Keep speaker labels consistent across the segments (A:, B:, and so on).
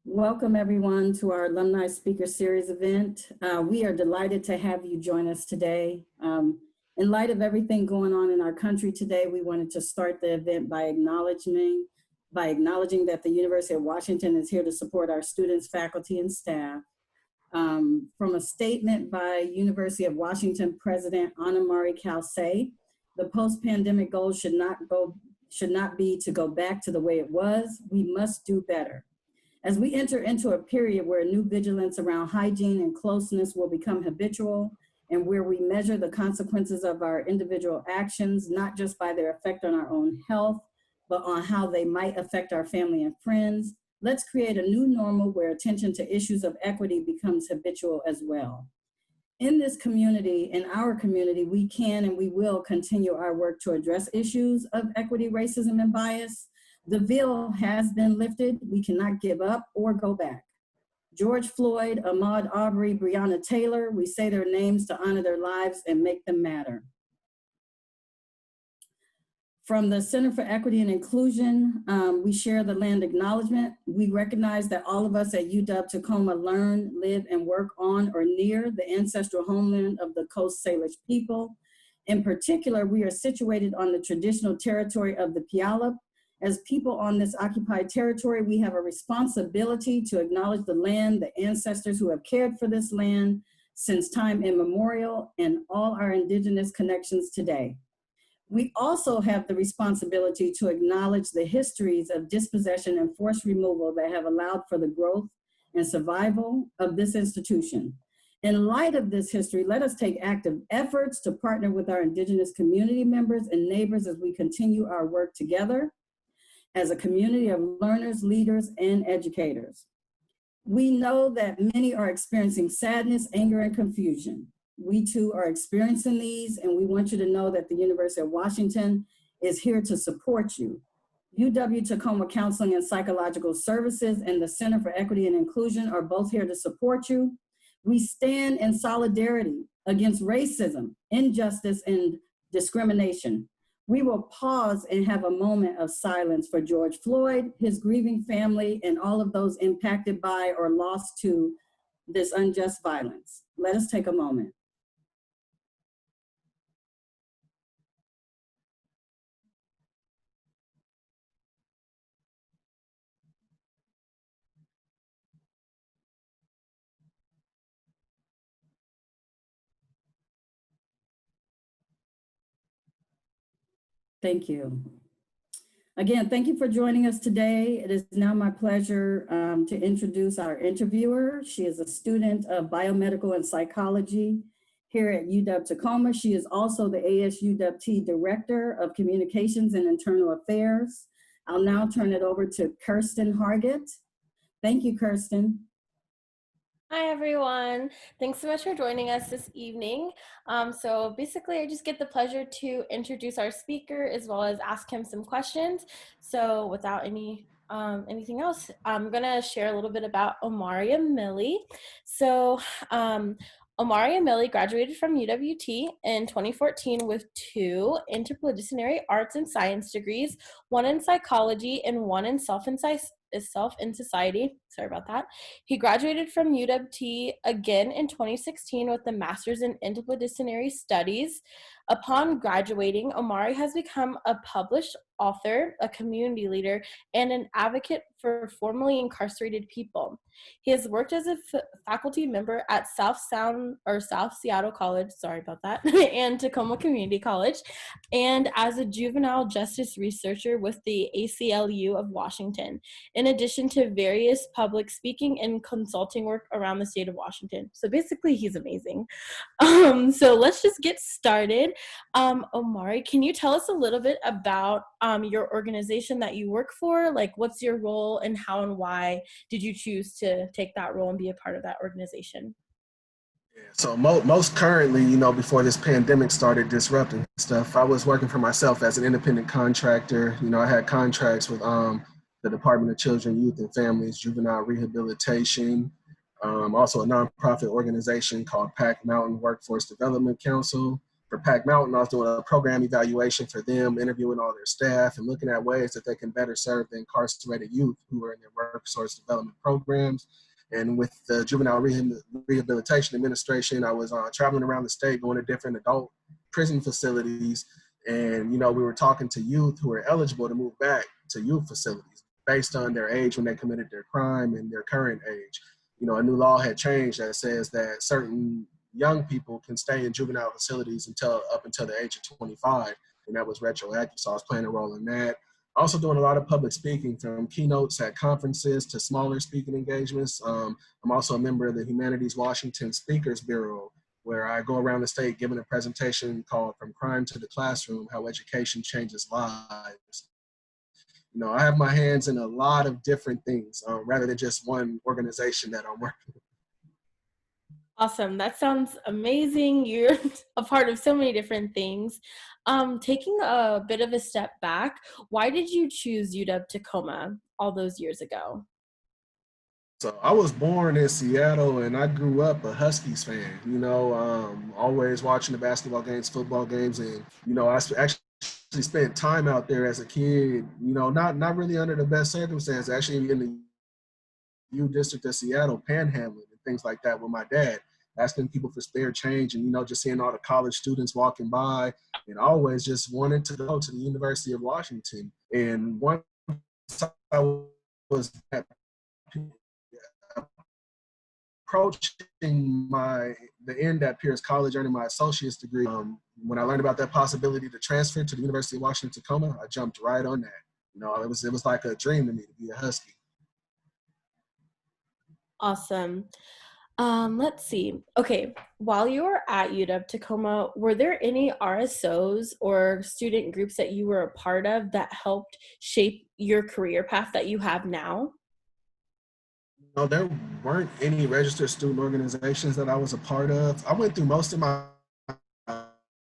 A: Welcome everyone to our Alumni Speaker Series event. We are delighted to have you join us today. In light of everything going on in our country today, we wanted to start the event by acknowledging that the University of Washington is here to support our students, faculty, and staff. From a statement by University of Washington President Omari, the post-pandemic goal should not be to go back to the way it was. We must do better. As we enter into a period where new vigilance around hygiene and closeness will become habitual, and where we measure the consequences of our individual actions, not just by their effect on our own health, but on how they might affect our family and friends, let's create a new normal where attention to issues of equity becomes habitual as well. In this community, in our community, we can and we will continue our work to address issues of equity, racism, and bias. The veil has been lifted. We cannot give up or go back. George Floyd, Ahmaud Arbery, Breonna Taylor, we say their names to honor their lives and make them matter. From the Center for Equity and Inclusion, we share the land acknowledgement. We recognize that all of us at UW Tacoma learn, live, and work on or near the ancestral homeland of the Coast Salish people. In particular, we are situated on the traditional territory of the Puyallup. As people on this occupied territory, we have a responsibility to acknowledge the land, the ancestors who have cared for this land since time immemorial, and all our indigenous connections today. We also have the responsibility to acknowledge the histories of dispossession and forced removal that have allowed for the growth and survival of this institution. In light of this history, let us take active efforts to partner with our indigenous community members and neighbors as we continue our work together as a community of learners, leaders, and educators. We know that many are experiencing sadness, anger, and confusion. We too are experiencing these, and we want you to know that the University of Washington is here to support you. UW Tacoma Counseling and Psychological Services and the Center for Equity and Inclusion are both here to support you. We stand in solidarity against racism, injustice, and discrimination. We will pause and have a moment of silence for George Floyd, his grieving family, and all of those impacted by or lost to this unjust violence. Let us take a moment. Thank you. Again, thank you for joining us today. It is now my pleasure to introduce our interviewer. She is a student of biomedical and psychology here at UW Tacoma. She is also the ASUWT Director of Communications and Internal Affairs. I'll now turn it over to Kirsten Hargett. Thank you, Kirsten.
B: Hi, everyone. Thanks so much for joining us this evening. So basically, I just get the pleasure to introduce our speaker as well as ask him some questions. So without anything else, I'm going to share a little bit about Omari Amili. So Omari Amili graduated from UWT in 2014 with 2 interdisciplinary arts and science degrees, 1 in psychology and 1 in self and society. Sorry about that. He graduated from UWT again in 2016 with a master's in interdisciplinary studies. Upon graduating, Omari has become a published author, a community leader, and an advocate for formerly incarcerated people. He has worked as a faculty member at South Seattle College, sorry about that, and Tacoma Community College, and as a juvenile justice researcher with the ACLU of Washington, in addition to various public speaking and consulting work around the state of Washington. So basically, he's amazing. So let's just get started. Omari, can you tell us a little bit about your organization that you work for? Like, what's your role and how and why did you choose to take that role and be a part of that organization?
C: Yeah, so most currently, before this pandemic started disrupting stuff, I was working for myself as an independent contractor. I had contracts with the Department of Children, Youth, and Families, Juvenile Rehabilitation, also a nonprofit organization called Pack Mountain Workforce Development Council, for Pac Mountain, I was doing a program evaluation for them, interviewing all their staff and looking at ways that they can better serve the incarcerated youth who are in their workforce development programs. And with the Juvenile Rehabilitation Administration, I was traveling around the state, going to different adult prison facilities. And, we were talking to youth who are eligible to move back to youth facilities based on their age when they committed their crime and their current age. A new law had changed that says that certain young people can stay in juvenile facilities up until the age of 25, and that was retroactive. So I was playing a role in that. Also doing a lot of public speaking, from keynotes at conferences to smaller speaking engagements. I'm also a member of the Humanities Washington Speakers Bureau, where I go around the state giving a presentation called From Crime to the Classroom, How Education Changes Lives. I have my hands in a lot of different things rather than just one organization that I'm working with.
B: Awesome. That sounds amazing. You're a part of so many different things. Taking a bit of a step back, why did you choose UW Tacoma all those years ago?
C: So I was born in Seattle and I grew up a Huskies fan, always watching the basketball games, football games. And, I actually spent time out there as a kid, not really under the best circumstances, actually in the U District of Seattle, panhandling and things like that with my dad, asking people for spare change and, just seeing all the college students walking by, and I always just wanted to go to the University of Washington. And once I was approaching the end at Pierce College, earning my associate's degree, when I learned about that possibility to transfer to the University of Washington Tacoma, I jumped right on that. It was like a dream to me to be a Husky.
B: Awesome. Let's see. Okay, while you were at UW Tacoma, were there any RSOs or student groups that you were a part of that helped shape your career path that you have now?
C: No, there weren't any registered student organizations that I was a part of. I went through most of my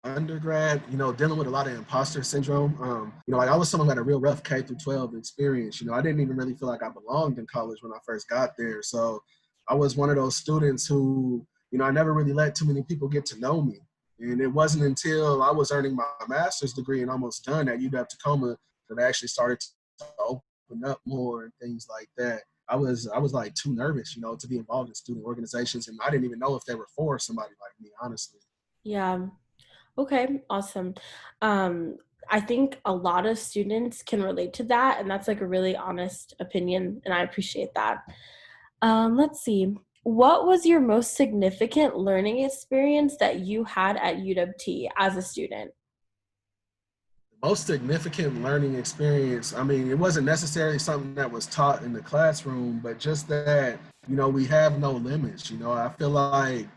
C: undergrad, dealing with a lot of imposter syndrome. I was someone who had a real rough K through 12 experience. I didn't even really feel like I belonged in college when I first got there. So I was one of those students who, I never really let too many people get to know me. And it wasn't until I was earning my master's degree and almost done at UW Tacoma that I actually started to open up more and things like that. I was like too nervous, to be involved in student organizations, and I didn't even know if they were for somebody like me, honestly.
B: Yeah. Okay, awesome. I think a lot of students can relate to that, and that's like a really honest opinion, and I appreciate that. Let's see. What was your most significant learning experience that you had at UWT as a student?
C: Most significant learning experience, it wasn't necessarily something that was taught in the classroom, but just that, we have no limits. I feel like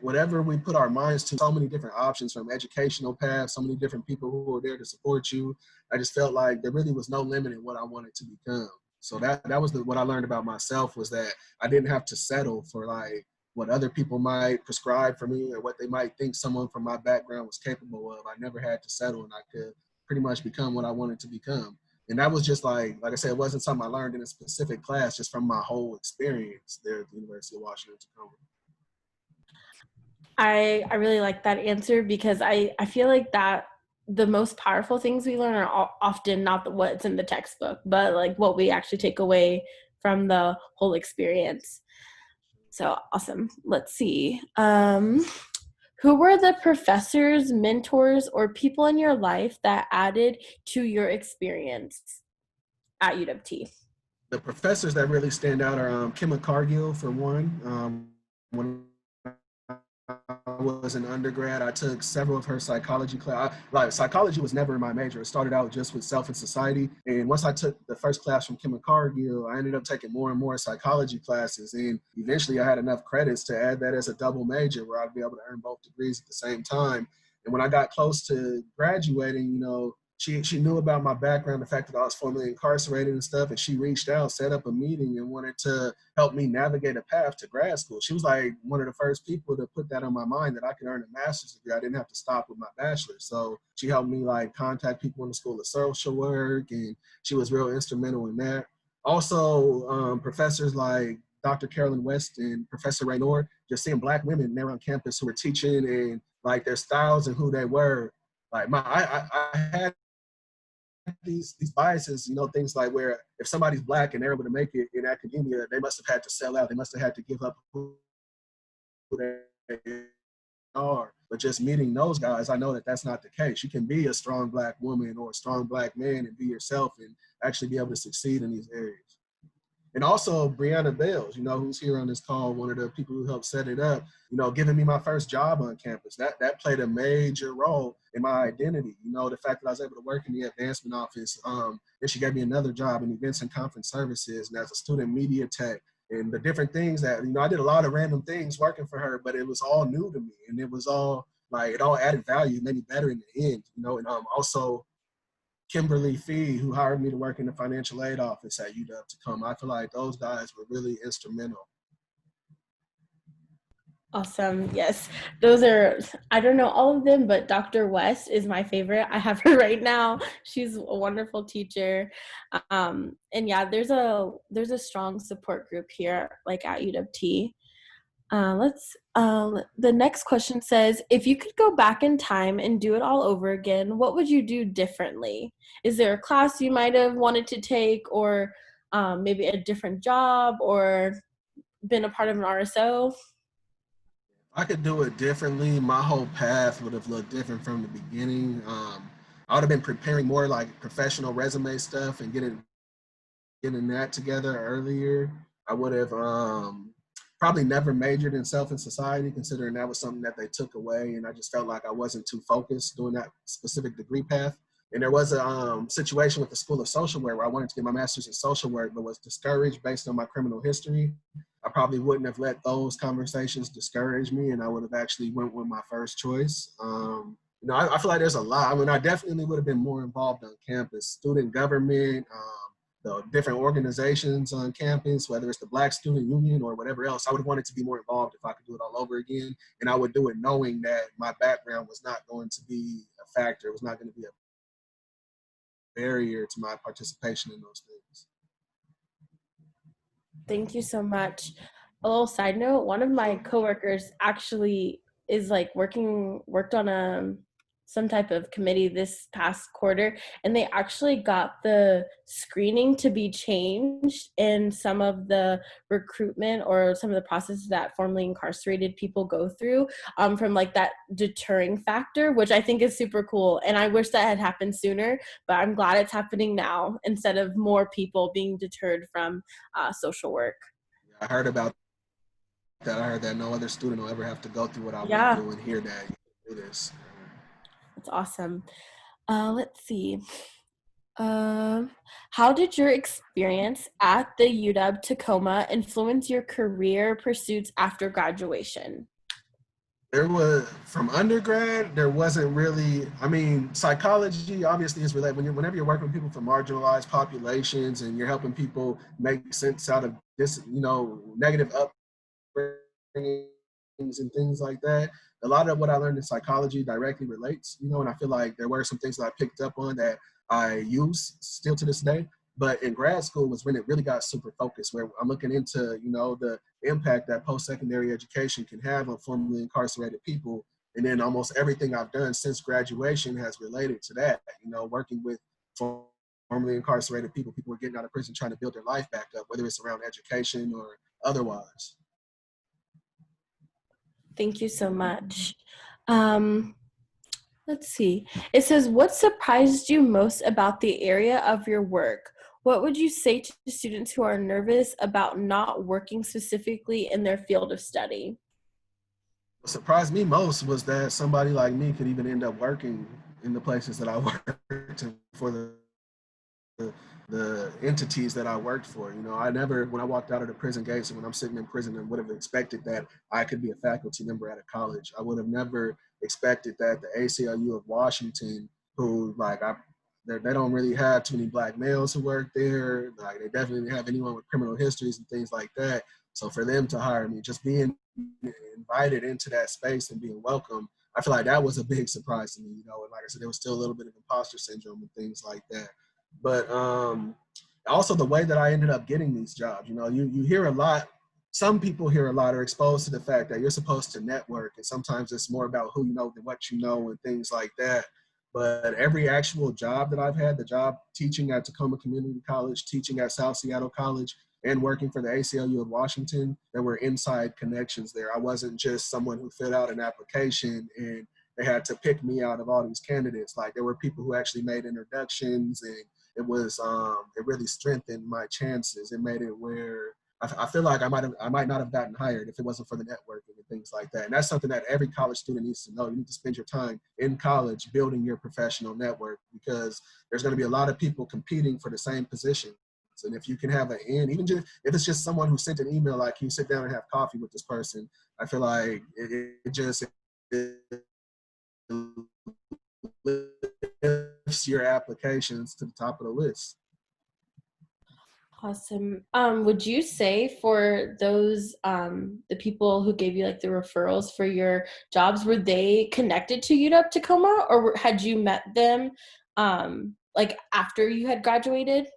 C: whatever we put our minds to, so many different options from educational paths, so many different people who are there to support you. I just felt like there really was no limit in what I wanted to become. So that was what I learned about myself, was that I didn't have to settle for like what other people might prescribe for me or what they might think someone from my background was capable of. I never had to settle, and I could pretty much become what I wanted to become. And that was just like I said, it wasn't something I learned in a specific class, just from my whole experience there at the University of Washington Tacoma.
B: I really like that answer, because I feel like that the most powerful things we learn are often not what's in the textbook, but like what we actually take away from the whole experience. So awesome. Let's see. Who were the professors, mentors, or people in your life that added to your experience at UWT?
C: The professors that really stand out are Kim Cargill, for one. When I was an undergrad, I took several of her psychology classes. Psychology was never my major. It started out just with self and society. And once I took the first class from Kim Cargill, I ended up taking more and more psychology classes. And eventually I had enough credits to add that as a double major, where I'd be able to earn both degrees at the same time. And when I got close to graduating, she knew about my background, the fact that I was formerly incarcerated and stuff, and she reached out, set up a meeting, and wanted to help me navigate a path to grad school. She was like one of the first people to put that on my mind, that I could earn a master's degree. I didn't have to stop with my bachelor's. So she helped me contact people in the School of Social Work, and she was real instrumental in that. Also, professors like Dr. Carolyn West and Professor Raynor, just seeing Black women there on campus who were teaching and like their styles and who they were. Like I had these biases, you know, things like where if somebody's Black and they're able to make it in academia, they must have had to sell out. They must have had to give up who they are. But just meeting those guys, I know that that's not the case. You can be a strong Black woman or a strong Black man and be yourself and actually be able to succeed in these areas. And also Brianna Bales, you know, who's here on this call, one of the people who helped set it up, you know, giving me my first job on campus. That played a major role in my identity. You know, the fact that I was able to work in the advancement office, and she gave me another job in events and conference services and as a student media tech and the different things that, you know, I did a lot of random things working for her, but it was all new to me. And it was all like, it all added value, made me better in the end, you know, and also Kimberly Fee, who hired me to work in the financial aid office at UW Tacoma. I feel like those guys were really instrumental.
B: Awesome. Yes. Those are, I don't know all of them, but Dr. West is my favorite. I have her right now. She's a wonderful teacher. And yeah, there's a strong support group here, like at UW-T. The next question says, if you could go back in time and do it all over again, what would you do differently? Is there a class you might have wanted to take, or maybe a different job, or been a part of an RSO?
C: I could do it differently. My whole path would have looked different from the beginning. I would have been preparing more like professional resume stuff and getting that together earlier. I would have probably never majored in self and society, considering that was something that they took away, and I just felt like I wasn't too focused doing that specific degree path. And there was a situation with the School of Social Work where I wanted to get my master's in social work, but was discouraged based on my criminal history. I probably wouldn't have let those conversations discourage me, and I would have actually went with my first choice. You know, I feel like there's a lot. I mean, I definitely would have been more involved on campus, student government, the different organizations on campus, whether it's the Black Student Union or whatever else. I would have wanted to be more involved if I could do it all over again. And I would do it knowing that my background was not going to be a factor. It was not going to be a barrier to my participation in those things.
B: Thank you so much. A little side note, one of my coworkers actually is like worked on some type of committee this past quarter, and they actually got the screening to be changed in some of the recruitment or some of the processes that formerly incarcerated people go through, from like that deterring factor, which I think is super cool. And I wish that had happened sooner, but I'm glad it's happening now instead of more people being deterred from social work.
C: I heard about that. I heard that no other student will ever have to go through what I
B: Yeah.
C: went through and hear that you do this.
B: That's awesome. Let's see. How did your experience at the UW Tacoma influence your career pursuits after graduation?
C: There was, from undergrad, there wasn't really, I mean, psychology obviously is related. Whenever you're working with people from marginalized populations and you're helping people make sense out of this, you know, negative upbringings and things like that, a lot of what I learned in psychology directly relates, you know, and I feel like there were some things that I picked up on that I use still to this day. But in grad school was when it really got super focused, where I'm looking into, you know, the impact that post-secondary education can have on formerly incarcerated people. And then almost everything I've done since graduation has related to that, you know, working with formerly incarcerated people who are getting out of prison, trying to build their life back up, whether it's around education or otherwise.
B: Thank you so much. Let's see. It says, what surprised you most about the area of your work? What would you say to students who are nervous about not working specifically in their field of study?
C: What surprised me most was that somebody like me could even end up working in the places that I worked for the entities that I worked for. You know, I never, when I walked out of the prison gates and when I'm sitting in prison, I would have expected that I could be a faculty member at a college. I would have never expected that the ACLU of Washington, who they don't really have too many Black males who work there. Like they definitely didn't have anyone with criminal histories and things like that. So for them to hire me, just being invited into that space and being welcome, I feel like that was a big surprise to me, you know, and like I said, there was still a little bit of imposter syndrome and things like that. But also the way that I ended up getting these jobs, you know, you hear a lot some people here a lot are exposed to the fact that you're supposed to network, and sometimes it's more about who you know than what you know and things like that. But every actual job that I've had, the job teaching at Tacoma Community College, teaching at South Seattle College, and working for the ACLU of Washington, there were inside connections there. I wasn't just someone who filled out an application and they had to pick me out of all these candidates. Like, there were people who actually made introductions, and it was it really strengthened my chances. It made it where I feel like I might not have gotten hired if it wasn't for the networking and things like that. And that's something that every college student needs to know. You need to spend your time in college building your professional network, because there's going to be a lot of people competing for the same position. And if you can have an in, even just, if it's just someone who sent an email, like, can you sit down and have coffee with this person? I feel like it lifts your applications to the top of the list.
B: Awesome. Would you say for those, the people who gave you like the referrals for your jobs, were they connected to UW Tacoma, or had you met them like after you had graduated?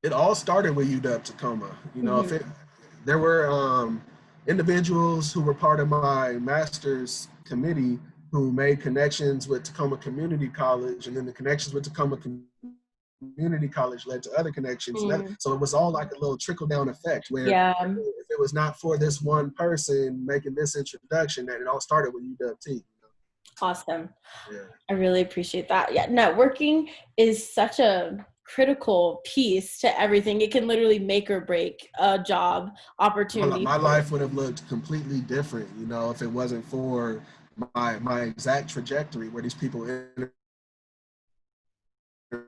C: It all started with UW Tacoma. You know, there were individuals who were part of my master's committee who made connections with Tacoma Community College, and then the connections with Tacoma Community College led to other connections. So it was all like a little trickle down effect where if it was not for this one person making this introduction, that it all started with UWT. You know?
B: Awesome.
C: Yeah.
B: I really appreciate that. Yeah, networking is such a critical piece to everything. It can literally make or break a job opportunity.
C: My life would have looked completely different, you know, if it wasn't for my exact trajectory where these people enter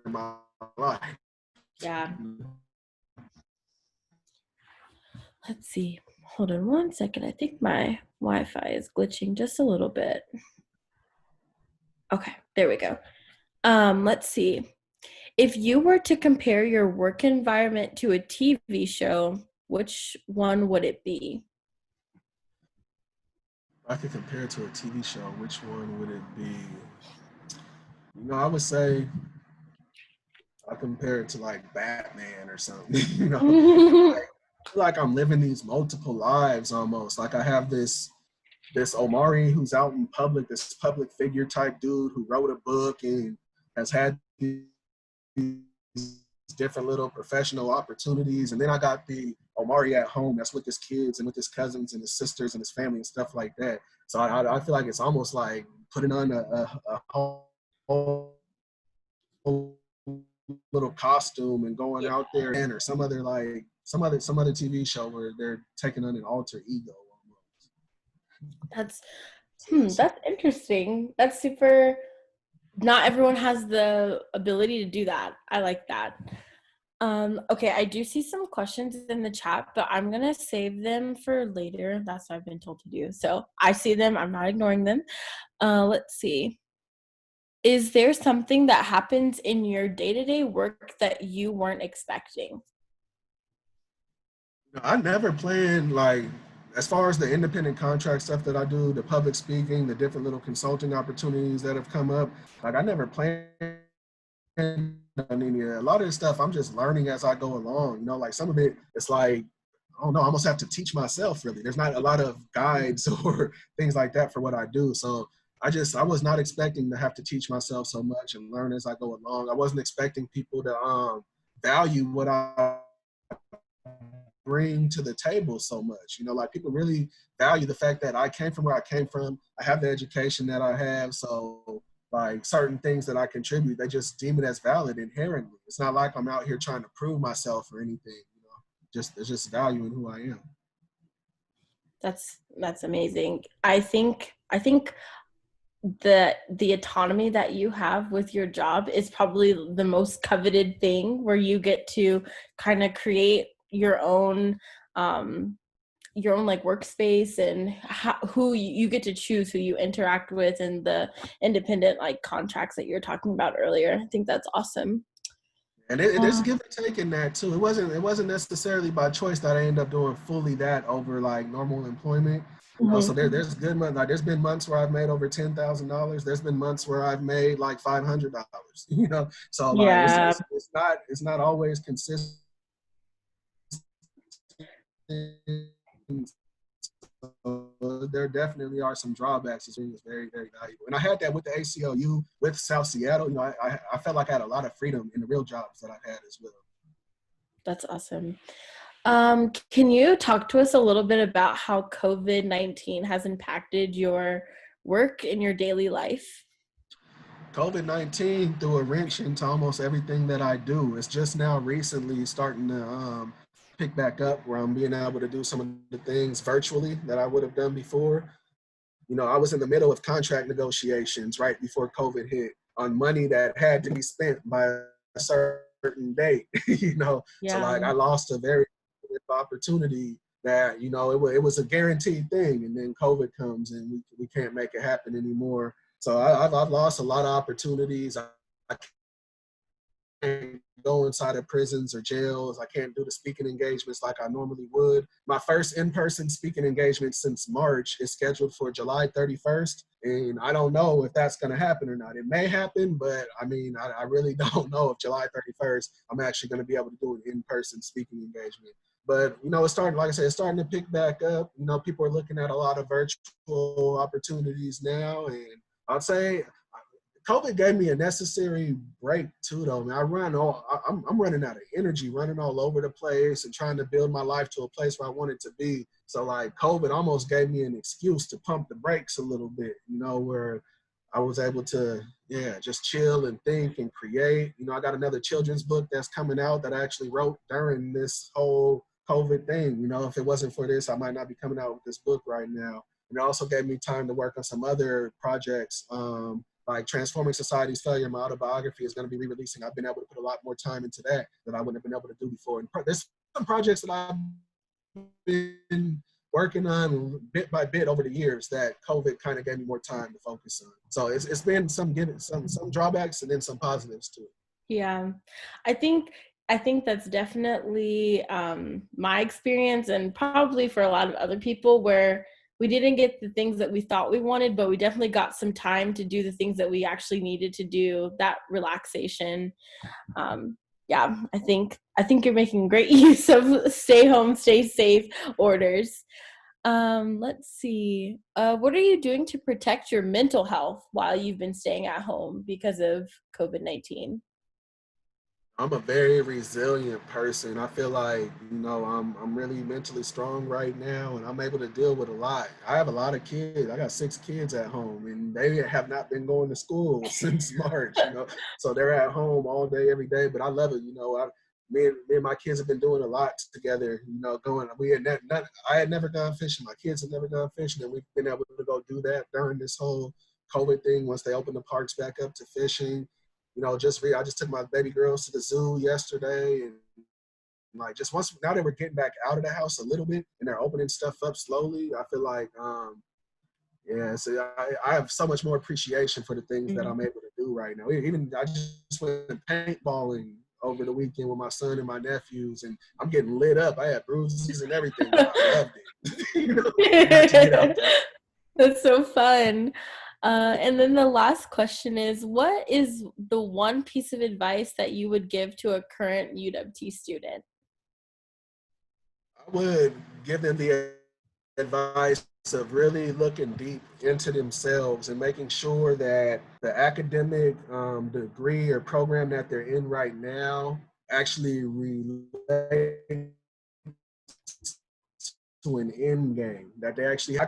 C: my life.
B: Yeah. Let's see. Hold on one second. I think my Wi-Fi is glitching just a little bit. Okay, there we go. Let's see. If you were to compare your work environment to a TV show, which one would it be?
C: If I could compare it to a TV show, which one would it be? You know, I would say I compare it to like Batman or something. You know, I feel like I'm living these multiple lives almost. Like, I have this Omari who's out in public, this public figure type dude who wrote a book and has had these different little professional opportunities. And then I got the Omari at home that's with his kids and with his cousins and his sisters and his family and stuff like that. So I feel like it's almost like putting on a whole little costume and going out there, or some other TV show where they're taking on an alter ego almost.
B: That's interesting. That's super. Not everyone has the ability to do that. I like that. Okay, I do see some questions in the chat, but I'm gonna save them for later. That's what I've been told to do. So I see them. I'm not ignoring them. Let's see. Is there something that happens in your day-to-day work that you weren't expecting?
C: I never planned, like, as far as the independent contract stuff that I do, the public speaking, the different little consulting opportunities that have come up, like, I never planned on any of that. A lot of this stuff I'm just learning as I go along. You know, like, some of it, it's like, I don't know, I almost have to teach myself, really. There's not a lot of guides or things like that for what I do. So I was not expecting to have to teach myself so much and learn as I go along. I wasn't expecting people to value what I bring to the table so much. You know, like, people really value the fact that I came from where I came from. I have the education that I have. So, like, certain things that I contribute, they just deem it as valid inherently. It's not like I'm out here trying to prove myself or anything, you know, there's just value in who I am.
B: That's amazing. I think the autonomy that you have with your job is probably the most coveted thing, where you get to kind of create your own like workspace, and who you get to choose who you interact with, and the independent like contracts that you're talking about earlier. I think that's awesome.
C: And there's give and take in that too. It wasn't necessarily by choice that I ended up doing fully that over like normal employment. You know, so there's good months. Like, there's been months where I've made over $10,000. There's been months where I've made like $500. You know, so like it's not always consistent So there definitely are some drawbacks. It's very, very valuable. And I had that with the ACLU, with South Seattle. You know, I felt like I had a lot of freedom in the real jobs that I've had as well.
B: That's awesome. Can you talk to us a little bit about how COVID-19 has impacted your work in your daily life?
C: COVID-19 threw a wrench into almost everything that I do. It's just now recently starting to pick back up where I'm being able to do some of the things virtually that I would have done before. You know, I was in the middle of contract negotiations right before COVID hit on money that had to be spent by a certain date, you know. So
B: Yeah.
C: like I lost a very good opportunity that, you know, it was a guaranteed thing. And then COVID comes and we can't make it happen anymore. So I've lost a lot of opportunities. I can't go inside of prisons or jails. I can't do the speaking engagements like I normally would. My first in-person speaking engagement since March is scheduled for July 31st. And I don't know if that's going to happen or not. It may happen, but I mean, I really don't know if July 31st, I'm actually going to be able to do an in-person speaking engagement. But, you know, it's starting, like I said, it's starting to pick back up. You know, people are looking at a lot of virtual opportunities now. And I'd say COVID gave me a necessary break too, though. I mean, I'm running out of energy, running all over the place and trying to build my life to a place where I want it to be. So like COVID almost gave me an excuse to pump the brakes a little bit, you know, where I was able to, just chill and think and create. You know, I got another children's book that's coming out that I actually wrote during this whole COVID thing. You know, if it wasn't for this, I might not be coming out with this book right now. And it also gave me time to work on some other projects, like Transforming Society's Failure. My autobiography is going to be re-releasing. I've been able to put a lot more time into that I wouldn't have been able to do before. And there's some projects that I've been working on bit by bit over the years that COVID kind of gave me more time to focus on. So it's been some drawbacks and then some positives too.
B: Yeah, I think that's definitely my experience, and probably for a lot of other people, where we didn't get the things that we thought we wanted, but we definitely got some time to do the things that we actually needed to do, that relaxation. Yeah, I think you're making great use of stay home, stay safe orders. Let's see. What are you doing to protect your mental health while you've been staying at home because of COVID-19?
C: I'm a very resilient person. I feel like, you know, I'm really mentally strong right now and I'm able to deal with a lot. I have a lot of kids. I got 6 kids at home and they have not been going to school since March, you know. So they're at home all day, every day, but I love it. You know, me and my kids have been doing a lot together, you know, I had never gone fishing. My kids have never gone fishing and we've been able to go do that during this whole COVID thing once they opened the parks back up to fishing. You know, I just took my baby girls to the zoo yesterday, and like just once now that we're getting back out of the house a little bit and they're opening stuff up slowly, I feel like so I have so much more appreciation for the things that I'm able to do right now. Even I just went paintballing over the weekend with my son and my nephews, and I'm getting lit up. I had bruises and everything, but I loved it. You know, I got to get out there.
B: That's so fun. And then the last question is, what is the one piece of advice that you would give to a current UWT student?
C: I would give them the advice of really looking deep into themselves and making sure that the academic degree or program that they're in right now actually relates to an end game. That they actually,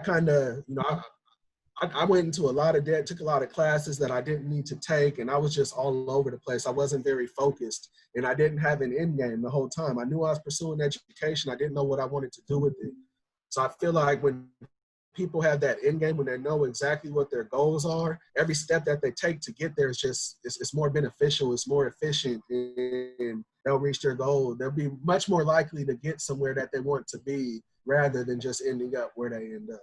C: I went into a lot of debt, took a lot of classes that I didn't need to take, and I was just all over the place. I wasn't very focused, and I didn't have an end game the whole time. I knew I was pursuing education. I didn't know what I wanted to do with it. So I feel like when people have that end game, when they know exactly what their goals are, every step that they take to get there is just, it's more beneficial, it's more efficient, and they'll reach their goal. They'll be much more likely to get somewhere that they want to be rather than just ending up where they end up.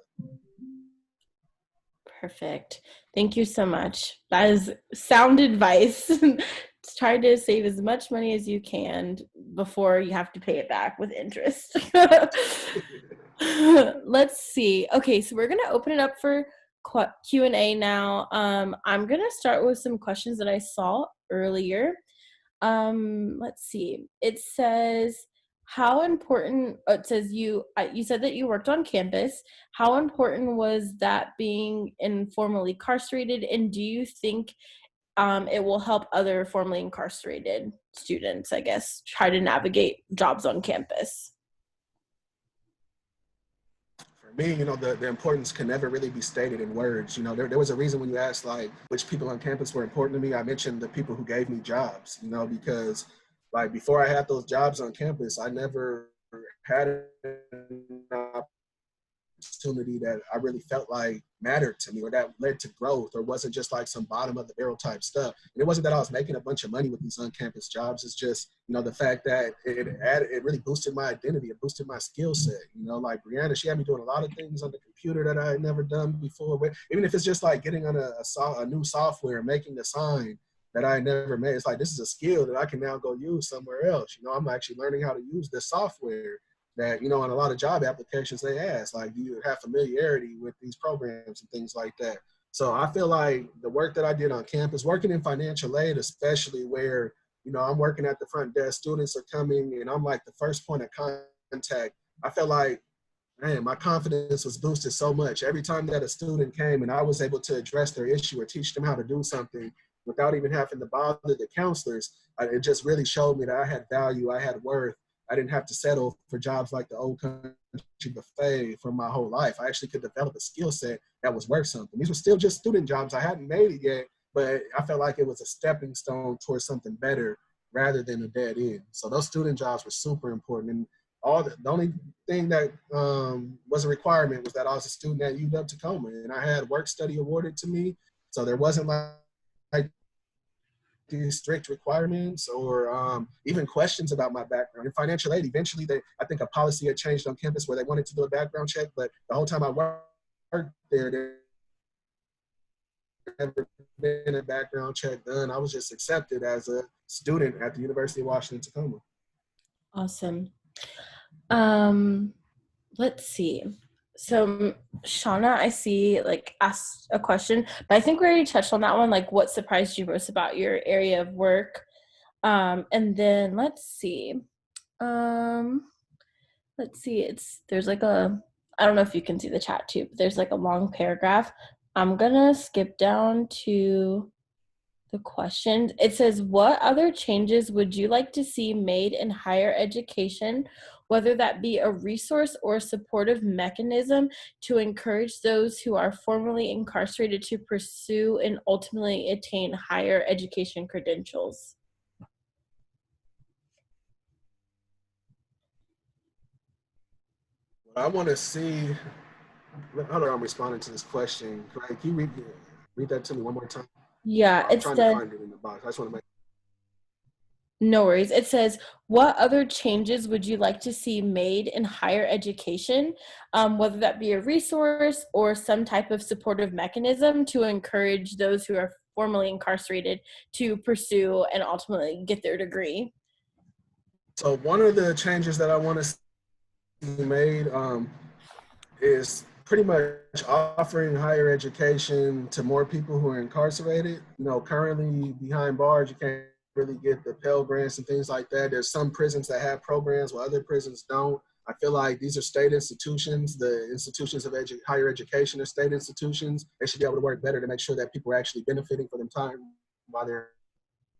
B: Perfect. Thank you so much. That is sound advice. Try to save as much money as you can before you have to pay it back with interest. Let's see. Okay, so we're going to open it up for Q&A now. I'm going to start with some questions that I saw earlier. Let's see. It says, how important, it says you said that you worked on campus. How important was that being informally incarcerated? And do you think it will help other formerly incarcerated students, I guess, try to navigate jobs on campus?
C: For me, the importance can never really be stated in words. There was a reason when you asked like which people on campus were important to me. I mentioned the people who gave me jobs, because like before I had those jobs on campus, I never had an opportunity that I really felt like mattered to me or that led to growth or wasn't just like some bottom of the barrel type stuff. And it wasn't that I was making a bunch of money with these on-campus jobs. It's just, the fact that it really boosted my identity. It boosted my skill set. Like Brianna, she had me doing a lot of things on the computer that I had never done before. Even if it's just like getting on a new software, making a sign that I never made. It's like, this is a skill that I can now go use somewhere else. I'm actually learning how to use this software that, on a lot of job applications they ask, like, do you have familiarity with these programs and things like that? So I feel like the work that I did on campus, working in financial aid, especially where, I'm working at the front desk, students are coming and I'm like the first point of contact. I felt like, man, my confidence was boosted so much. Every time that a student came and I was able to address their issue or teach them how to do something without even having to bother the counselors, it just really showed me that I had value, I had worth. I didn't have to settle for jobs like the old country buffet for my whole life. I actually could develop a skill set that was worth something. These were still just student jobs. I hadn't made it yet, but I felt like it was a stepping stone towards something better rather than a dead end. So those student jobs were super important. And the only thing that was a requirement was that I was a student at UW Tacoma and I had work study awarded to me. So there wasn't like these strict requirements or even questions about my background. In financial aid, eventually I think a policy had changed on campus where they wanted to do a background check, but the whole time I worked there never been a background check done. I was just accepted as a student at the University of Washington, Tacoma.
B: Awesome. Let's see. So Shauna, I see asked a question, but I think we already touched on that one. Like, what surprised you most about your area of work? And then let's see. There's I don't know if you can see the chat too, but there's a long paragraph. I'm gonna skip down to the question. It says, what other changes would you like to see made in higher education, whether that be a resource or a supportive mechanism to encourage those who are formerly incarcerated to pursue and ultimately attain higher education credentials?
C: I want to see, how do I respond to this question? Can you read that to me one more time?
B: Yeah,
C: I'm trying to find it in the box. I just want to make.
B: No worries. It says, what other changes would you like to see made in higher education, whether that be a resource or some type of supportive mechanism to encourage those who are formerly incarcerated to pursue and ultimately get their degree?
C: So one of the changes that I want to see made is pretty much offering higher education to more people who are incarcerated. Currently behind bars, you can't really get the Pell Grants and things like that. There's some prisons that have programs while other prisons don't. I feel like these are state institutions. The institutions of higher education are state institutions. They should be able to work better to make sure that people are actually benefiting from their time while they're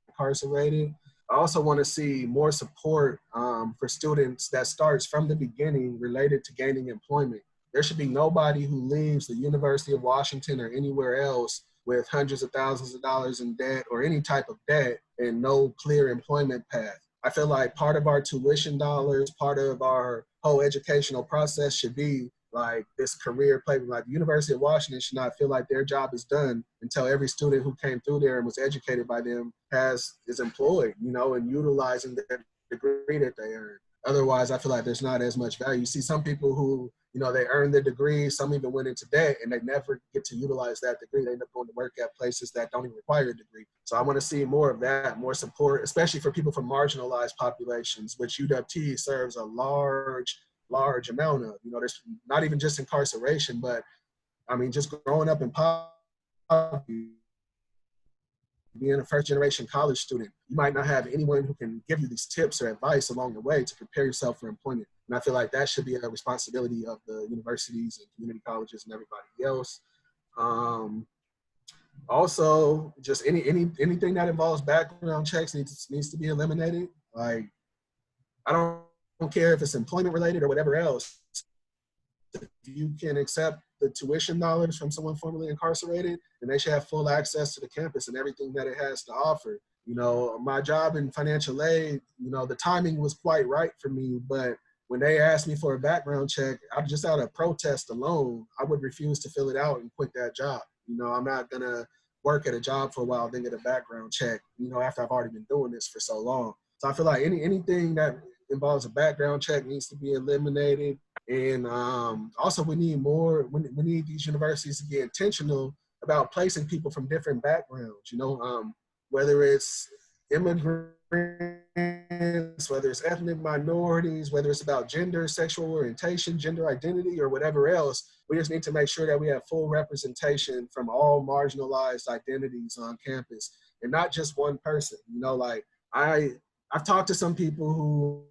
C: incarcerated. I also want to see more support for students that starts from the beginning related to gaining employment. There should be nobody who leaves the University of Washington or anywhere else with hundreds of thousands of dollars in debt or any type of debt and no clear employment path. I feel like part of our tuition dollars, part of our whole educational process should be like this career playbook. Like the University of Washington should not feel like their job is done until every student who came through there and was educated by them is employed, and utilizing their degree that they earned. Otherwise, I feel like there's not as much value. You see some people who, they earn their degree, some even went into debt, and they never get to utilize that degree. They end up going to work at places that don't even require a degree. So I want to see more of that, more support, especially for people from marginalized populations, which UWT serves a large amount of. There's not even just incarceration, but I mean, just growing up in poverty, being a first generation college student, you might not have anyone who can give you these tips or advice along the way to prepare yourself for employment. And I feel like that should be a responsibility of the universities and community colleges and everybody else. Also, just anything that involves background checks needs to be eliminated. Like, I don't care if it's employment related or whatever else. If you can accept the tuition dollars from someone formerly incarcerated, then they should have full access to the campus and everything that it has to offer. You know, my job in financial aid, you know, the timing was quite right for me, but when they asked me for a background check, I just out of protest alone, I would refuse to fill it out and quit that job. You know, I'm not gonna work at a job for a while, then get a background check, you know, after I've already been doing this for so long. So I feel like anything that involves a background check needs to be eliminated. And also we need we need these universities to get intentional about placing people from different backgrounds, you know, whether it's immigrants, whether it's ethnic minorities, whether it's about gender, sexual orientation, gender identity, or whatever else. We just need to make sure that we have full representation from all marginalized identities on campus and not just one person. You know, like I've talked to some people who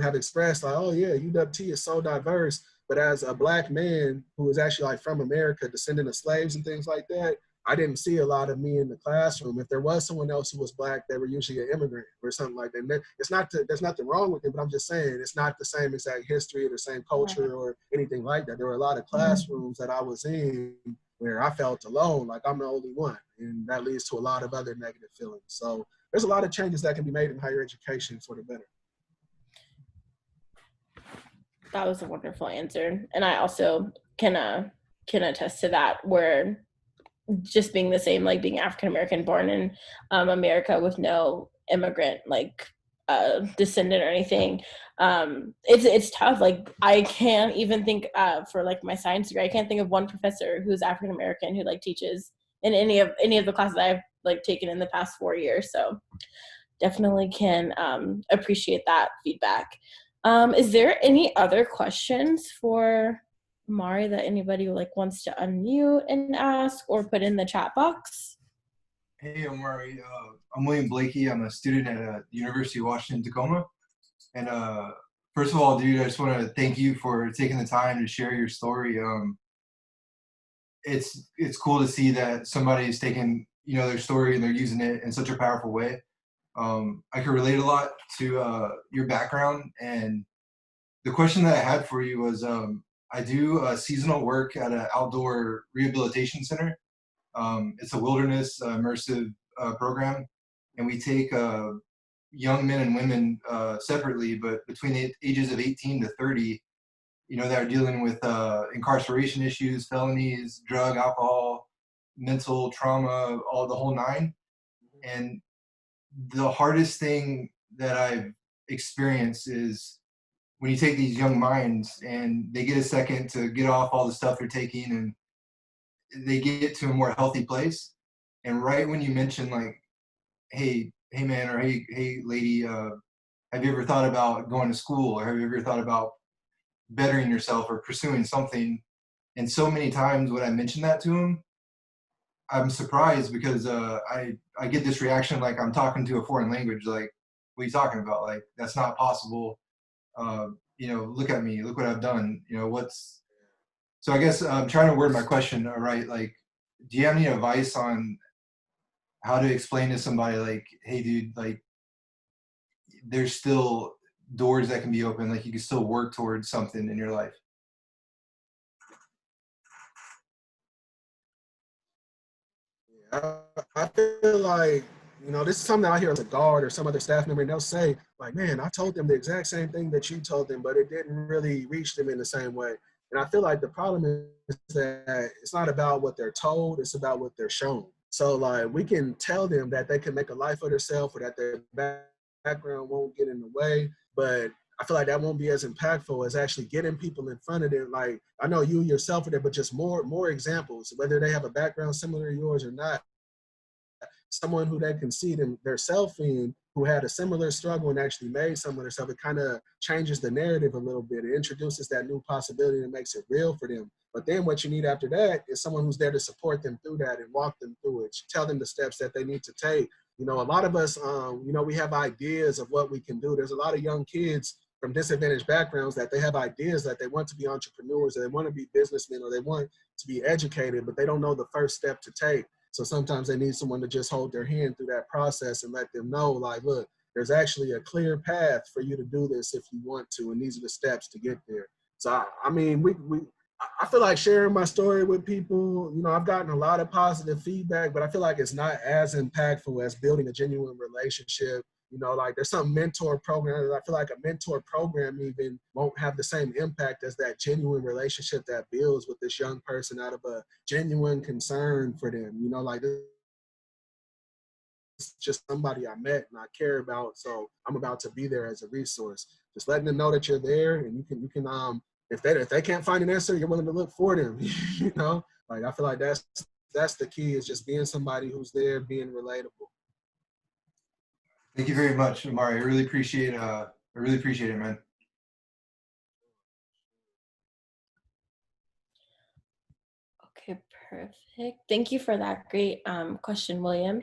C: have expressed like, oh yeah, UWT is so diverse, but as a Black man who is actually like from America, descendant of slaves and things like that, I didn't see a lot of me in the classroom. If there was someone else who was Black, they were usually an immigrant or something like that. And it's not there's nothing wrong with it, but I'm just saying it's not the same exact history or the same culture or anything like that. There were a lot of classrooms that I was in where I felt alone, like I'm the only one, and that leads to a lot of other negative feelings. So there's a lot of changes that can be made in higher education for the better.
B: That was a wonderful answer. And I also can attest to that, where just being the same, like being African-American born in America with no immigrant descendant or anything, it's tough. Like I can't even think for like my science degree, I can't think of one professor who's African-American who like teaches in any of the classes I've like taken in the past 4 years. So definitely can appreciate that feedback. Is there any other questions for Omari that anybody like wants to unmute and ask or put in the chat box?
D: Hey, Omari. I'm William Blakey. I'm a student at the University of Washington, Tacoma. And first of all, dude, I just want to thank you for taking the time to share your story. It's cool to see that somebody's taking, you know, their story and they're using it in such a powerful way. I can relate a lot to your background. And the question that I had for you was, I do seasonal work at an outdoor rehabilitation center. It's a wilderness immersive program, and we take young men and women separately, but between the ages of 18 to 30, you know, that are dealing with incarceration issues, felonies, drug, alcohol, mental trauma, all the whole nine. And the hardest thing that I've experienced is when you take these young minds and they get a second to get off all the stuff they're taking and they get to a more healthy place. And right when you mention like, hey man, or hey lady, have you ever thought about going to school, or have you ever thought about bettering yourself or pursuing something? And so many times when I mention that to them, I'm surprised because I get this reaction like I'm talking to a foreign language. Like, what are you talking about? Like, that's not possible. You know, look at me, look what I've done. You know, so I guess I'm trying to word my question right. Like, do you have any advice on how to explain to somebody like, hey dude, like there's still doors that can be open, like you can still work towards something in your life?
C: I feel like, you know, this is something I hear as a guard or some other staff member, and they'll say, like, man, I told them the exact same thing that you told them, but it didn't really reach them in the same way. And I feel like the problem is that it's not about what they're told, it's about what they're shown. So, like, we can tell them that they can make a life for themselves or that their background won't get in the way, but I feel like that won't be as impactful as actually getting people in front of them. Like, I know you yourself are there, but just more examples, whether they have a background similar to yours or not, someone who they can see themselves in, who had a similar struggle and actually made some of themselves, it kind of changes the narrative a little bit. It introduces that new possibility and makes it real for them. But then what you need after that is someone who's there to support them through that and walk them through it, tell them the steps that they need to take. You know, a lot of us, you know, we have ideas of what we can do. There's a lot of young kids from disadvantaged backgrounds that they have ideas that they want to be entrepreneurs, or they want to be businessmen, or they want to be educated, but they don't know the first step to take. So sometimes they need someone to just hold their hand through that process and let them know, like, look, there's actually a clear path for you to do this if you want to, and these are the steps to get there. So, I mean, I feel like sharing my story with people, you know, I've gotten a lot of positive feedback, but I feel like it's not as impactful as building a genuine relationship. You know, like there's some mentor programs. I feel like a mentor program even won't have the same impact as that genuine relationship that builds with this young person out of a genuine concern for them. You know, like this is just somebody I met and I care about. So I'm about to be there as a resource. Just letting them know that you're there, and you can if they can't find an answer, you're willing to look for them. You know, like I feel like that's the key, is just being somebody who's there, being relatable.
D: Thank you very much, Omari. I really appreciate it, man.
B: Okay, perfect. Thank you for that great question, William.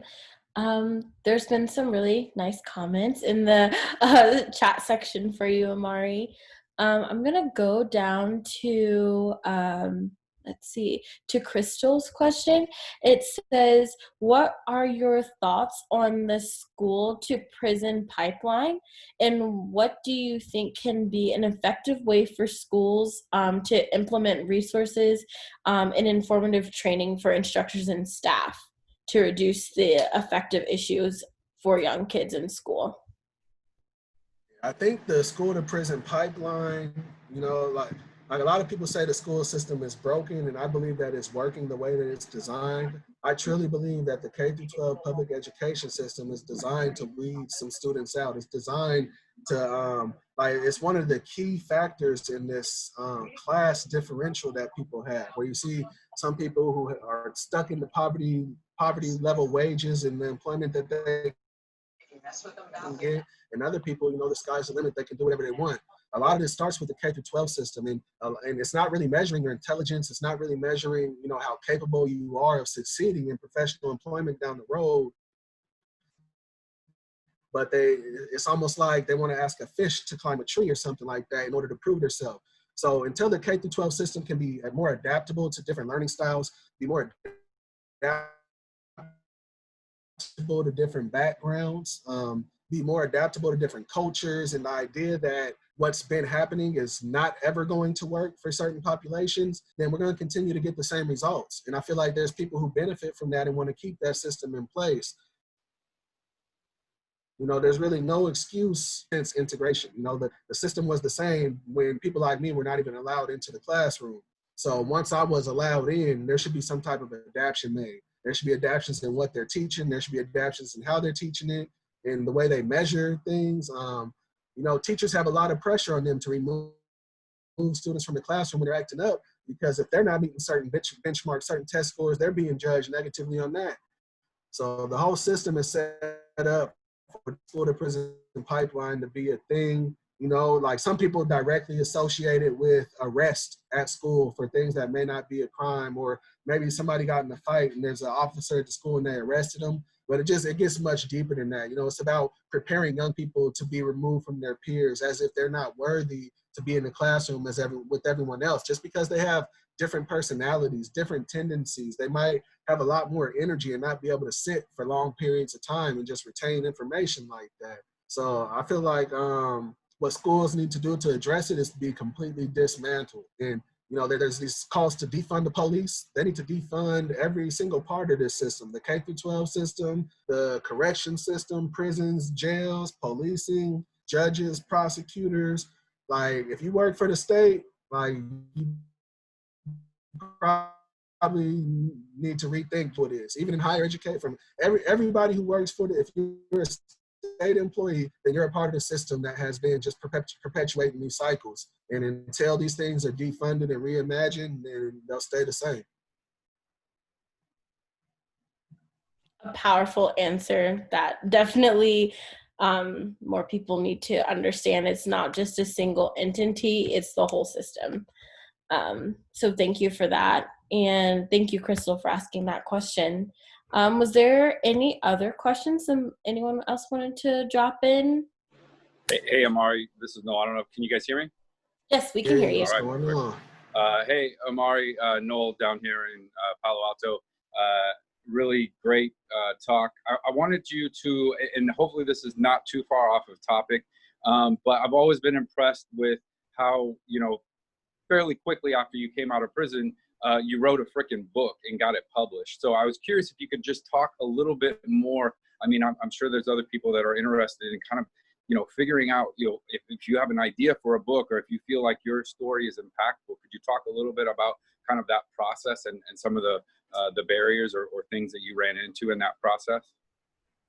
B: There's been some really nice comments in the chat section for you, Omari. I'm gonna go down to let's see, to Crystal's question. It says, what are your thoughts on the school to prison pipeline, and what do you think can be an effective way for schools to implement resources and informative training for instructors and staff to reduce the effective issues for young kids in school?
C: I think the school to prison pipeline, you know, like a lot of people say the school system is broken, and I believe that it's working the way that it's designed. I truly believe that the K through 12 public education system is designed to weed some students out. It's designed to, like, it's one of the key factors in this class differential that people have, where you see some people who are stuck in the poverty level wages and the employment that they can get, and other people, you know, the sky's the limit. They can do whatever they want. A lot of this starts with the K through 12 system, and it's not really measuring your intelligence. It's not really measuring, you know, how capable you are of succeeding in professional employment down the road. But it's almost like they want to ask a fish to climb a tree or something like that in order to prove themselves. So until the K through 12 system can be more adaptable to different learning styles, be more adaptable to different backgrounds, be more adaptable to different cultures, and the idea that what's been happening is not ever going to work for certain populations, then we're going to continue to get the same results. And I feel like there's people who benefit from that and want to keep that system in place. You know, there's really no excuse since integration. You know, the system was the same when people like me were not even allowed into the classroom. So once I was allowed in, there should be some type of adaptation made. There should be adaptations in what they're teaching. There should be adaptations in how they're teaching it, and the way they measure things. You know, teachers have a lot of pressure on them to remove students from the classroom when they're acting up, because if they're not meeting certain benchmarks, certain test scores, they're being judged negatively on that. So the whole system is set up for the school to prison pipeline to be a thing. You know, like some people directly associate it with arrest at school for things that may not be a crime, or maybe somebody got in a fight and there's an officer at the school and they arrested them. But it gets much deeper than that. You know, it's about preparing young people to be removed from their peers as if they're not worthy to be in the classroom with everyone else, just because they have different personalities, different tendencies. They might have a lot more energy and not be able to sit for long periods of time and just retain information like that. So I feel like what schools need to do to address it is to be completely dismantled. And you know, there's these calls to defund the police. They need to defund every single part of this system: the K through 12 system, the correction system, prisons, jails, policing, judges, prosecutors. Like, if you work for the state, like, you probably need to rethink what it is. Even in higher education, from everybody who works for if you're a state employee, then you're a part of the system that has been just perpetuating these cycles. And until these things are defunded and reimagined, then they'll stay the same.
B: A powerful answer that definitely more people need to understand it's not just a single entity, it's the whole system. So thank you for that. And thank you, Crystal, for asking that question. Was there any other questions anyone else wanted to drop in?
E: Hey, Omari, this is Noel. I don't know. Can you guys hear me?
B: Yes, we can hear you.
C: What's
E: All right,
C: going
E: perfect.
C: on?
E: Hey, Omari, Noel down here in Palo Alto. Really great talk. I wanted you to, and hopefully this is not too far off of topic, but I've always been impressed with how, you know, fairly quickly after you came out of prison, you wrote a freaking book and got it published. So I was curious if you could just talk a little bit more. I mean, I'm sure there's other people that are interested in kind of, you know, figuring out, you know, if you have an idea for a book or if you feel like your story is impactful, could you talk a little bit about kind of that process and some of the barriers or things that you ran into in that process?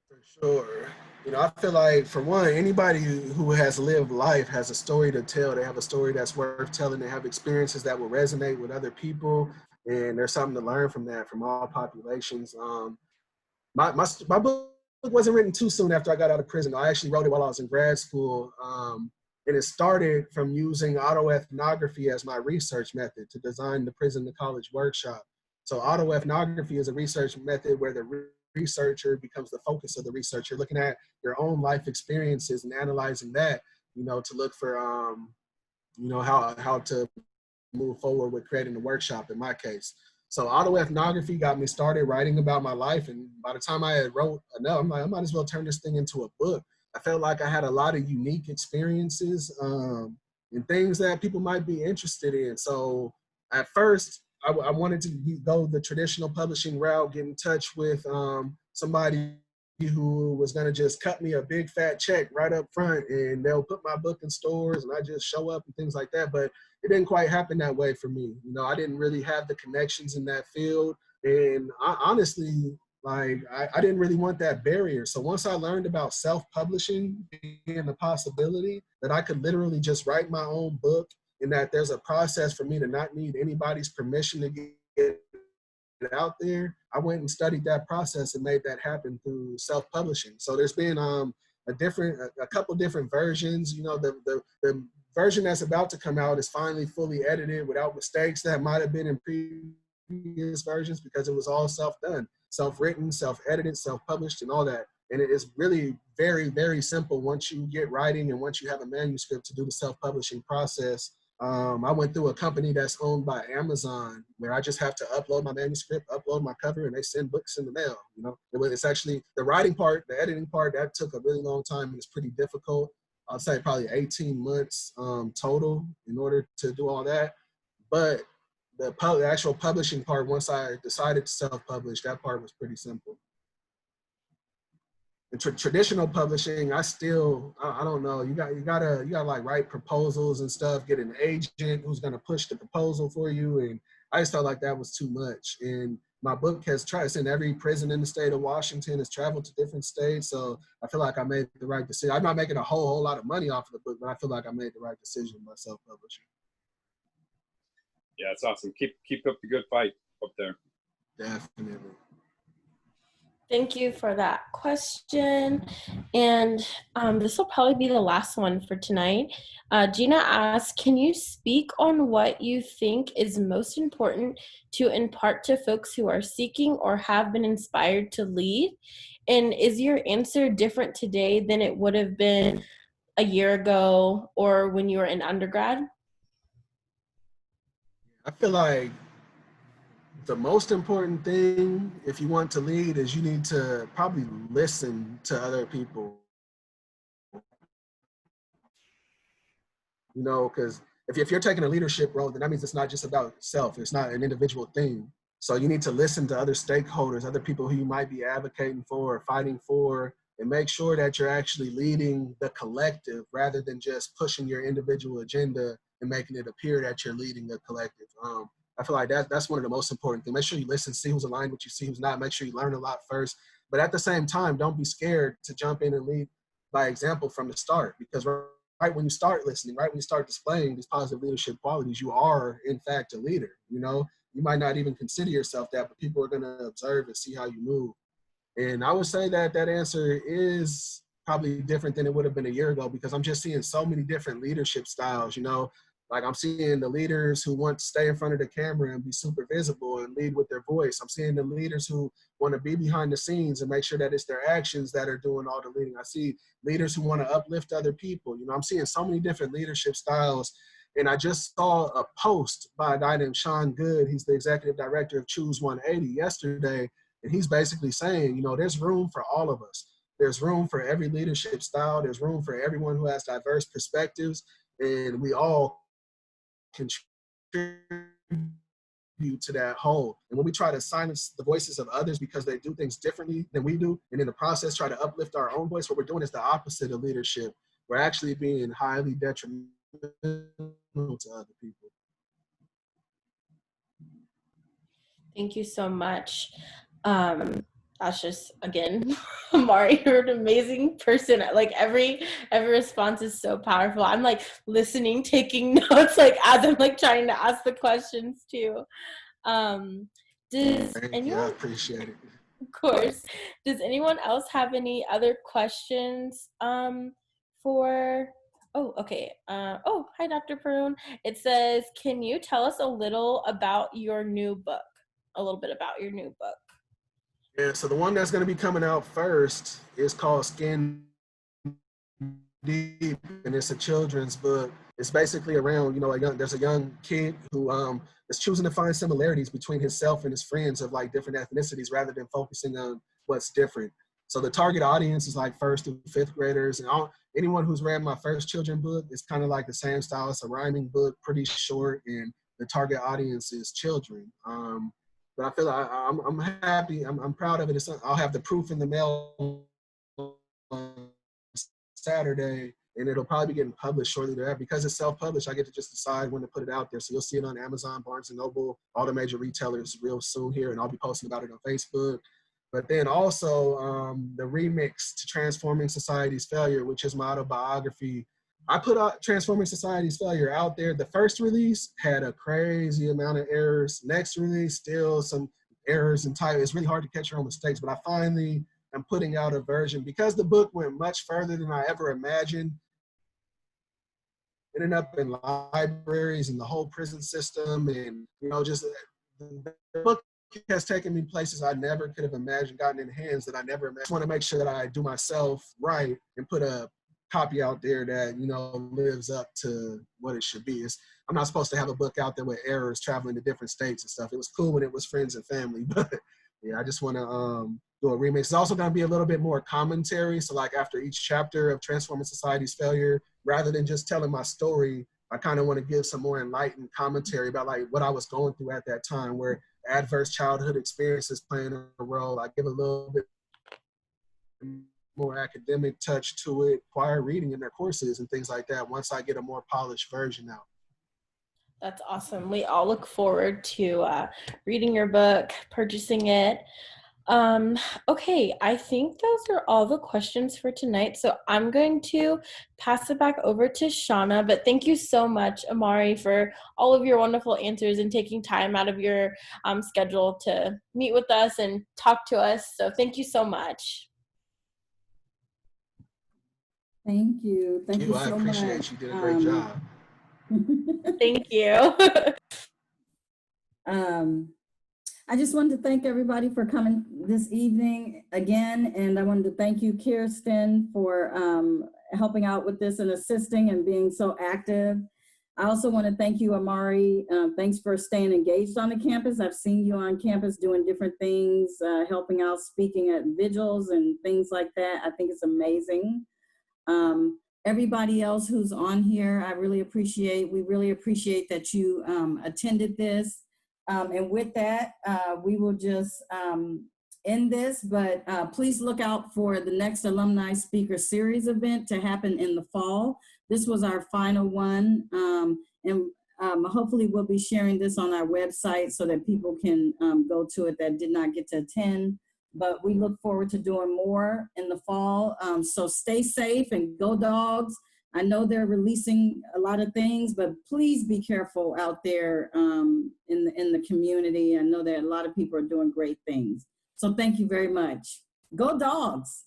C: For sure. You know, I feel like, for one, anybody who has lived life has a story to tell. They have a story that's worth telling. They have experiences that will resonate with other people, and there's something to learn from that, from all populations. My book wasn't written too soon after I got out of prison. I actually wrote it while I was in grad school, and it started from using autoethnography as my research method to design the prison to college workshop. So autoethnography is a research method where the researcher becomes the focus of the research. You're looking at your own life experiences and analyzing that, you know, to look for, you know, how to move forward with creating the workshop in my case. So autoethnography got me started writing about my life. And by the time I had wrote enough, I'm like, I might as well turn this thing into a book. I felt like I had a lot of unique experiences and things that people might be interested in. So at first, I wanted to go the traditional publishing route, get in touch with somebody who was going to just cut me a big fat check right up front, and they'll put my book in stores and I just show up and things like that. But it didn't quite happen that way for me. You know, I didn't really have the connections in that field. And I honestly, like, I didn't really want that barrier. So once I learned about self-publishing being a possibility, that I could literally just write my own book, and that there's a process for me to not need anybody's permission to get it out there, I went and studied that process and made that happen through self-publishing. So there's been a couple different versions. You know, the version that's about to come out is finally fully edited without mistakes that might have been in previous versions, because it was all self-done, self-written, self-edited, self-published, and all that. And it is really very, very simple once you get writing and once you have a manuscript to do the self-publishing process. I went through a company that's owned by Amazon, where I just have to upload my manuscript, upload my cover, and they send books in the mail. You know, it's actually the writing part, the editing part, that took a really long time, and it's pretty difficult. I'll say probably 18 months total in order to do all that. But the actual publishing part, once I decided to self-publish, that part was pretty simple. In traditional publishing, I don't know. You gotta like write proposals and stuff. Get an agent who's gonna push the proposal for you, and I just felt like that was too much. And my book has tried. It's in every prison in the state of Washington. It's traveled to different states, so I feel like I made the right decision. I'm not making a whole lot of money off of the book, but I feel like I made the right decision by self-publishing.
E: Yeah, it's awesome. Keep up the good fight up there.
C: Definitely.
B: Thank you for that question. And this will probably be the last one for tonight. Gina asks, can you speak on what you think is most important to impart to folks who are seeking or have been inspired to lead? And is your answer different today than it would have been a year ago or when you were in undergrad?
C: I feel like the most important thing, if you want to lead, is you need to probably listen to other people. You know, because if you're taking a leadership role, then that means it's not just about self. It's not an individual thing. So you need to listen to other stakeholders, other people who you might be advocating for or fighting for, and make sure that you're actually leading the collective rather than just pushing your individual agenda and making it appear that you're leading the collective. I feel like that's one of the most important things. Make sure you listen, see who's aligned with you, see who's not. Make sure you learn a lot first. But at the same time, don't be scared to jump in and lead by example from the start, because right when you start listening, right when you start displaying these positive leadership qualities, you are, in fact, a leader. You know, you might not even consider yourself that, but people are going to observe and see how you move. And I would say that that answer is probably different than it would have been a year ago, because I'm just seeing so many different leadership styles, you know. Like I'm seeing the leaders who want to stay in front of the camera and be super visible and lead with their voice. I'm seeing the leaders who want to be behind the scenes and make sure that it's their actions that are doing all the leading. I see leaders who want to uplift other people. You know, I'm seeing so many different leadership styles. And I just saw a post by a guy named Sean Good. He's the executive director of Choose 180 yesterday. And he's basically saying, you know, there's room for all of us. There's room for every leadership style. There's room for everyone who has diverse perspectives. And we all contribute to that whole. And when we try to silence the voices of others because they do things differently than we do, and in the process try to uplift our own voice, what we're doing is the opposite of leadership. We're actually being highly detrimental to other people.
B: Thank you so much. That's just, again, Omari, you're an amazing person. Like every response is so powerful. I'm like listening, taking notes, like as I'm like trying to ask the questions too. Does
C: Thank
B: anyone,
C: you, I appreciate it.
B: of course, does anyone else have any other questions for, oh, okay. Oh, hi, Dr. Perun. It says, can you tell us a little about your new book? A little bit about your new book.
C: Yeah, so the one that's going to be coming out first is called Skin Deep, and it's a children's book. It's basically around, you know, there's a young kid who is choosing to find similarities between himself and his friends of like different ethnicities rather than focusing on what's different. So the target audience is like 1st through 5th graders, and anyone who's read my first children's book, it's kind of like the same style. It's a rhyming book, pretty short, and the target audience is children. But I feel like I'm happy. I'm proud of it. I'll have the proof in the mail on Saturday, and it'll probably be getting published shortly thereafter. Because it's self-published, I get to just decide when to put it out there. So you'll see it on Amazon, Barnes & Noble, all the major retailers real soon here, and I'll be posting about it on Facebook. But then also the remix to Transforming Society's Failure, which is my autobiography. I put Transforming Society's Failure out there. The first release had a crazy amount of errors. Next release, still some errors and type. It's really hard to catch your own mistakes, but I finally am putting out a version because the book went much further than I ever imagined. It ended up in libraries and the whole prison system, and you know, just the book has taken me places I never could have imagined, gotten in hands that I never imagined. I just want to make sure that I do myself right and put a copy out there that, you know, lives up to what it should be. I'm not supposed to have a book out there with errors traveling to different states and stuff. It was cool when it was friends and family, but yeah, I just want to do a remix. It's also going to be a little bit more commentary. So like after each chapter of Transforming Society's Failure, rather than just telling my story, I kind of want to give some more enlightened commentary about like what I was going through at that time, where adverse childhood experiences playing a role. I give a little bit more academic touch to it, require reading in their courses and things like that once I get a more polished version out.
B: That's awesome. We all look forward to reading your book, purchasing it. Okay, I think those are all the questions for tonight. So I'm going to pass it back over to Shauna, but thank you so much, Omari, for all of your wonderful answers and taking time out of your schedule to meet with us and talk to us. So thank you so much.
A: Thank you. Thank you
C: I
A: so
C: appreciate
A: much.
C: you. Did a great job.
B: Thank you.
A: I just wanted to thank everybody for coming this evening again, and I wanted to thank you, Kirsten, for helping out with this and assisting and being so active. I also want to thank you, Omari. Thanks for staying engaged on the campus. I've seen you on campus doing different things, helping out, speaking at vigils and things like that. I think it's amazing. Everybody else who's on here, we really appreciate that you attended this. And with that, we will just end this, but please look out for the next Alumni Speaker Series event to happen in the fall. This was our final one, and hopefully we'll be sharing this on our website so that people can go to it that did not get to attend. But we look forward to doing more in the fall. So stay safe and go dogs. I know they're releasing a lot of things, but please be careful out there in the community. I know that a lot of people are doing great things. So thank you very much. Go dogs.